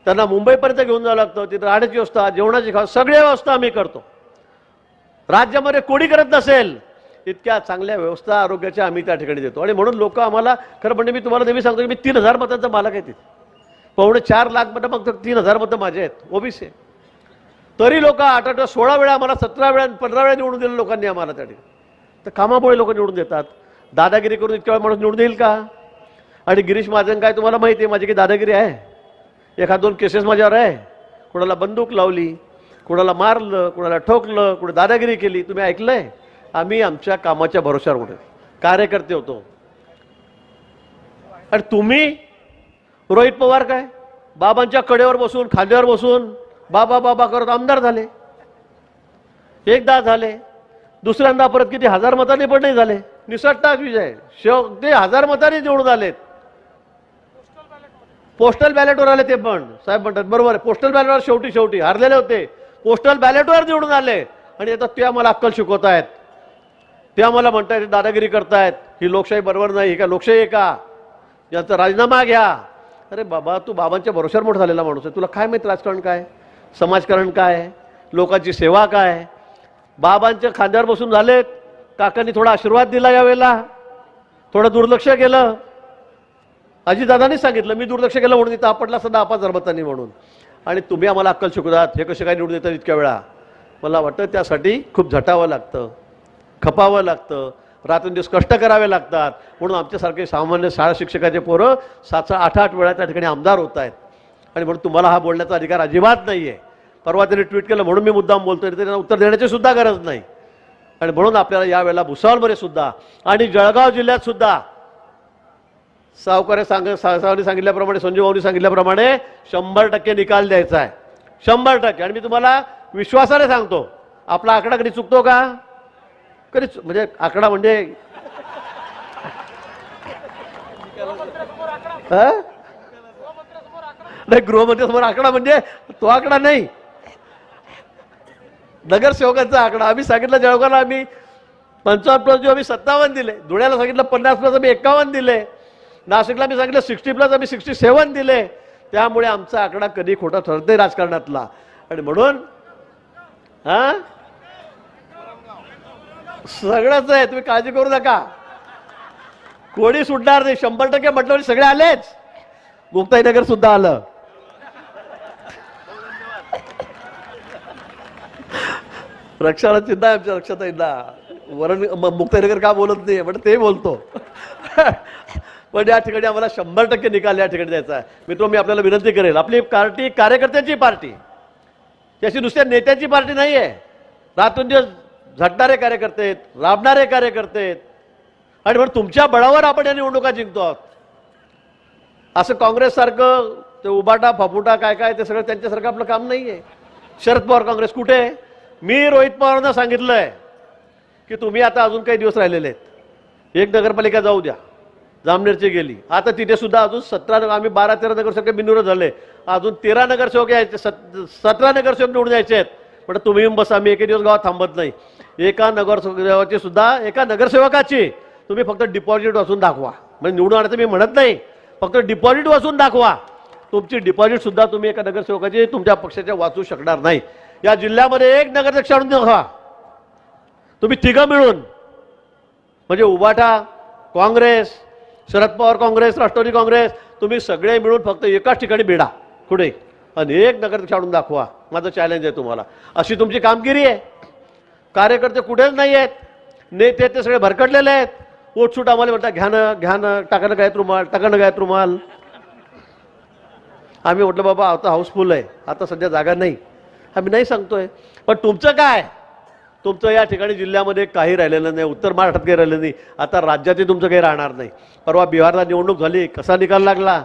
त्यांना मुंबईपर्यंत घेऊन जावं लागतं. तिथे राहण्याची व्यवस्था, जेवणाची सगळी व्यवस्था आम्ही करतो. राज्यामध्ये कोणी करत नसेल इतक्या चांगल्या व्यवस्था आरोग्याच्या आम्ही त्या ठिकाणी देतो. आणि म्हणून लोक आम्हाला, खरं म्हणजे मी तुम्हाला नेहमी सांगतो की मी 3000 मतांचा मालक आहे. तिथे 4.25 मतं, मग 3000 मतं माझे आहेत, ओबीसी. तरी लोक 8 16 वेळा आम्हाला, 17 वेळा 15 वेळा निवडून दिलं लोकांनी आम्हाला त्या ठिकाणी. तर कामामुळे लोक निवडून देतात. दादागिरी करून इतक्या वेळा माणूस निवडून देईल का? आणि गिरीश महाजन काय तुम्हाला माहिती आहे माझी की दादागिरी आहे? 1-2 केसेस माझ्यावर आहे. कोणाला बंदूक लावली, कोणाला मारलं, कोणाला ठोकलं, कोणी दादागिरी केली. तुम्ही ऐकलंय? आम्ही आमच्या कामाच्या भरोश्यावर होतो, कार्यकर्ते होतो. आणि तुम्ही रोहित पवार काय बाबांच्या कडेवर बसून, खांद्यावर बसून बाबा बाबा करत आमदार झाले. एकदा झाले, दुसऱ्यांदा परत किती 1000 मतांनी पण नाही झाले. निसटताच विजय. ते 1000 मतांनी निवडून आलेत. पोस्टल बॅलेटवर आले ते पण. साहेब म्हणतात बरोबर आहे, पोस्टल बॅलेटवर शेवटी हारलेले होते, पोस्टल बॅलेटवर निवडून आले. आणि आता ते आम्हाला अक्कल शिकवत आहेत. ते आम्हाला म्हणतायत दादागिरी करतायत, ही लोकशाही बरोबर नाही. ही का लोकशाही आहे का? याचा राजीनामा घ्या. अरे बाबा, तू बाबांच्या भरोश्यावर मोठा झालेला माणूस आहे. तुला काय माहिती राजकारण काय, समाजकारण काय, लोकांची सेवा काय? बाबांच्या खांद्यावर बसून झालेत. काकांनी थोडा आशीर्वाद दिला यावेळेला, थोडं दुर्लक्ष केलं. अजितदादांनी सांगितलं मी दुर्लक्ष केलं म्हणून इथं आपटला असता 10,000 मतांनी म्हणून. आणि तुम्ही आम्हाला अक्कल शिकवतात, हे कसे काय निवडून येतात इतक्या वेळा? मला वाटतं त्यासाठी खूप झटावं लागतं, खपावं लागतं, रात्रंदिवस कष्ट करावे लागतात. म्हणून आमच्यासारखे सामान्य शाळा शिक्षकाचे पोरं 7-8 वेळा त्या ठिकाणी आमदार होत आहेत. आणि म्हणून तुम्हाला हा बोलण्याचा अधिकार अजिबात नाही आहे. परवा त्यांनी ट्विट केलं म्हणून मी मुद्दाम बोलतोय, त्यांना उत्तर देण्याची सुद्धा गरज नाही. आणि म्हणून आपल्याला यावेळेला भुसावळमध्ये सुद्धा आणि जळगाव जिल्ह्यात सुद्धा सावकारे सांगितल्याप्रमाणे, संजय भाऊनी सांगितल्याप्रमाणे 100% निकाल द्यायचा आहे. 100%. आणि मी तुम्हाला विश्वासाने सांगतो, आपला आकडा कधी चुकतो का? कधी म्हणजे आकडा म्हणजे नाही, गृहमंत्र्यासमोर आकडा म्हणजे तो आकडा नाही, नगरसेवकांचा आकडा. आम्ही सांगितलं जळगावला आम्ही 55+ आम्ही 57 दिले, धुळ्याला सांगितलं 50+ आम्ही 51 दिले, नाशिकला मी सांगितलं 60+ आम्ही 67 दिले. त्यामुळे आमचा आकडा कधी खोटा ठरत नाही राजकारणातला. आणि म्हणून सगळंच आहे, तुम्ही काळजी करू नका, कोणी सुटणार नाही. 100% म्हटलं सगळे आलेच. मुक्ताईनगर सुद्धा आलं. रक्षाला चिंता आहे आमच्या रक्षाताईंना. वरण मुक्ताईनगर का बोलत नाही म्हणजे ते बोलतो. पण या ठिकाणी आम्हाला 100% निकाल या ठिकाणी द्यायचा आहे. मित्र, मी आपल्याला विनंती करेल, आपली पार्टी कार्यकर्त्यांची पार्टी, त्याची नुसत्या नेत्यांची पार्टी नाही आहे. रात्रंदिवस झटणारे कार्यकर्ते आहेत, राबणारे कार्यकर्ते आहेत. आणि म्हणून तुमच्या बळावर आपण या निवडणुका जिंकतो आहोत. असं काँग्रेससारखं ते उबाटा फापुटा काय काय ते सगळं त्यांच्यासारखं आपलं काम नाही आहे. शरद पवार काँग्रेस कुठे? मी रोहित पवारांना सांगितलंय की तुम्ही आता अजून काही दिवस राहिलेले आहेत, एक नगरपालिका जाऊ द्या. जामनेरची गेली, आता तिथे सुद्धा अजून 17, आम्ही 12-13 नगरसेवक बिनविरोध झाले, अजून 13 नगरसेवक यायचे, 17 नगरसेवक निवडून यायचे आहेत. पण तुम्ही येऊन बसा, आम्ही एके दिवस गावात थांबत नाही. एका नगरसेवकाची सुद्धा, एका नगरसेवकाची तुम्ही फक्त डिपॉझिट वाचून दाखवा. म्हणजे निवडून आणायचं मी म्हणत नाही, फक्त डिपॉझिट वाचून दाखवा. तुमची डिपॉझिट सुद्धा तुम्ही एका नगरसेवकाची तुमच्या पक्षाच्या वाचू शकणार नाही. या जिल्ह्यामध्ये एक नगराध्यक्ष आणून दाखवा तुम्ही तिघं मिळून, म्हणजे उबाटा काँग्रेस, शरद पवार काँग्रेस, राष्ट्रवादी काँग्रेस, तुम्ही सगळे मिळून फक्त एकाच ठिकाणी बेडा कुठे आणि एक नगराध्यक्ष आणून दाखवा. माझं चॅलेंज आहे तुम्हाला. अशी तुमची कामगिरी आहे. कार्यकर्ते कुठेच नाही आहेत, नेते ते सगळे भरकटलेले आहेत. पोटसूट आम्हाला म्हणतात घ्यानं टाकानं गायत रुमाल, टाकानं गायत रुमाल. आम्ही म्हटलं बाबा आता हाऊसफुल आहे, आता सध्या जागा नाही, आम्ही नाही सांगतोय. पण तुमचं काय? तुमचं या ठिकाणी जिल्ह्यामध्ये काही राहिलेलं नाही, उत्तर महाराष्ट्रात काही राहिलं नाही, आता राज्यातही तुमचं काही राहणार नाही. परवा बिहारला निवडणूक झाली, कसा निकाल लागला?